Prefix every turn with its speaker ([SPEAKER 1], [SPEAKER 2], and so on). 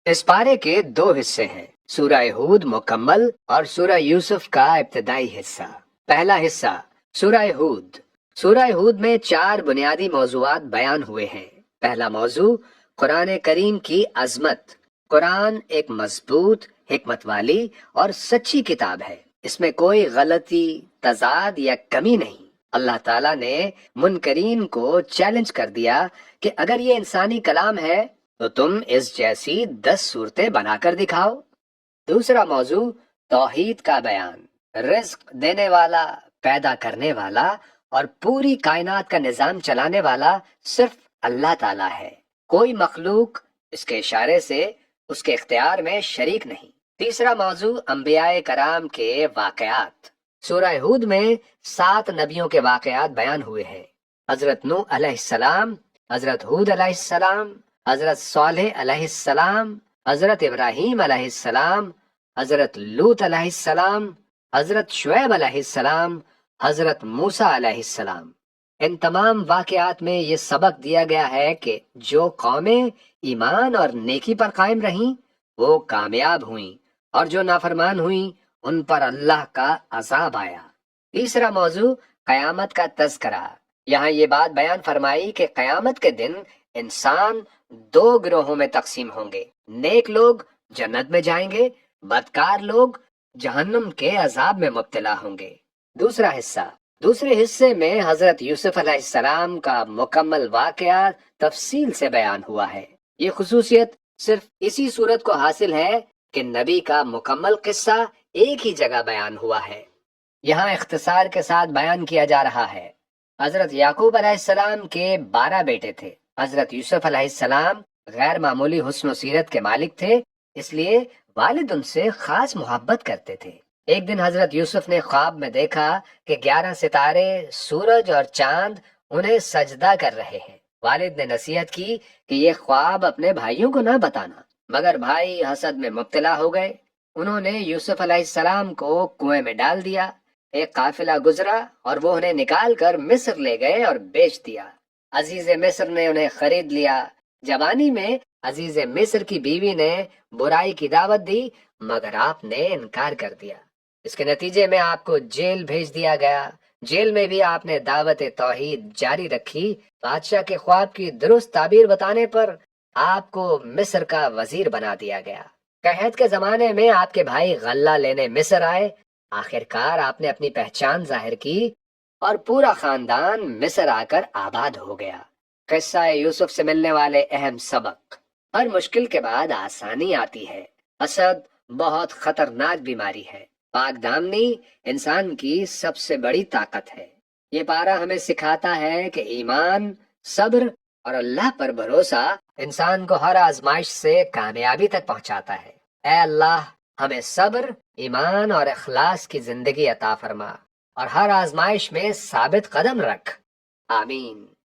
[SPEAKER 1] اس پارے کے دو حصے ہیں، سورہ ہود مکمل اور سورہ یوسف کا ابتدائی حصہ۔ پہلا حصہ سورہ ہود۔ سورہ ہود میں 4 بنیادی موضوعات بیان ہوئے ہیں۔ پہلا موضوع قرآن کریم کی عظمت۔ قرآن ایک مضبوط، حکمت والی اور سچی کتاب ہے۔ اس میں کوئی غلطی، تضاد یا کمی نہیں۔ اللہ تعالیٰ نے منکرین کو چیلنج کر دیا کہ اگر یہ انسانی کلام ہے تو تم اس جیسی 10 صورتیں بنا کر دکھاؤ۔ دوسرا موضوع توحید کا بیان۔ رزق دینے والا، پیدا کرنے والا اور پوری کائنات کا نظام چلانے والا صرف اللہ تعالیٰ ہے۔ کوئی مخلوق اس کے اشارے سے اس کے اختیار میں شریک نہیں۔ تیسرا موضوع انبیاء کرام کے واقعات۔ سورہ ہود میں 7 نبیوں کے واقعات بیان ہوئے ہیں۔ حضرت نوح علیہ السلام، حضرت ہود علیہ السلام، حضرت صالح علیہ السلام، حضرت ابراہیم علیہ السلام، حضرت لوط علیہ السلام، حضرت شعیب علیہ السلام، حضرت موسیٰ علیہ السلام۔ ان تمام واقعات میں یہ سبق دیا گیا ہے کہ جو قومیں ایمان اور نیکی پر قائم رہیں وہ کامیاب ہوئیں، اور جو نافرمان ہوئیں ان پر اللہ کا عذاب آیا۔ تیسرا موضوع قیامت کا تذکرہ۔ یہاں یہ بات بیان فرمائی کہ قیامت کے دن انسان 2 گروہوں میں تقسیم ہوں گے۔ نیک لوگ جنت میں جائیں گے، بدکار لوگ جہنم کے عذاب میں مبتلا ہوں گے۔ دوسرے حصے میں حضرت یوسف علیہ السلام کا مکمل واقعہ تفصیل سے بیان ہوا ہے۔ یہ خصوصیت صرف اسی صورت کو حاصل ہے کہ نبی کا مکمل قصہ ایک ہی جگہ بیان ہوا ہے۔ یہاں اختصار کے ساتھ بیان کیا جا رہا ہے۔ حضرت یعقوب علیہ السلام کے 12 بیٹے تھے۔ حضرت یوسف علیہ السلام غیر معمولی حسن و سیرت کے مالک تھے، اس لیے والد ان سے خاص محبت کرتے تھے۔ ایک دن حضرت یوسف نے خواب میں دیکھا کہ 11 ستارے، سورج اور چاند انہیں سجدہ کر رہے ہیں۔ والد نے نصیحت کی کہ یہ خواب اپنے بھائیوں کو نہ بتانا، مگر بھائی حسد میں مبتلا ہو گئے۔ انہوں نے یوسف علیہ السلام کو کنویں میں ڈال دیا۔ ایک قافلہ گزرا اور وہ انہیں نکال کر مصر لے گئے اور بیچ دیا۔ عزیز مصر نے انہیں خرید لیا۔ جوانی میں عزیز مصر کی بیوی نے برائی کی دعوت دی، مگر آپ نے انکار کر دیا۔ اس کے نتیجے میں آپ کو جیل بھیج دیا گیا۔ جیل میں بھی آپ نے دعوت توحید جاری رکھی۔ بادشاہ کے خواب کی درست تعبیر بتانے پر آپ کو مصر کا وزیر بنا دیا گیا۔ قحط کے زمانے میں آپ کے بھائی غلہ لینے مصر آئے۔ آخرکار آپ نے اپنی پہچان ظاہر کی اور پورا خاندان مصر آ کر آباد ہو گیا۔ قصہ یوسف سے ملنے والے اہم سبق۔ ہر مشکل کے بعد آسانی آتی ہے۔ حسد بہت خطرناک بیماری ہے۔ پاک دامنی انسان کی سب سے بڑی طاقت ہے۔ یہ پارہ ہمیں سکھاتا ہے کہ ایمان، صبر اور اللہ پر بھروسہ انسان کو ہر آزمائش سے کامیابی تک پہنچاتا ہے۔ اے اللہ، ہمیں صبر، ایمان اور اخلاص کی زندگی عطا فرما اور ہر آزمائش میں ثابت قدم رکھ۔ آمین۔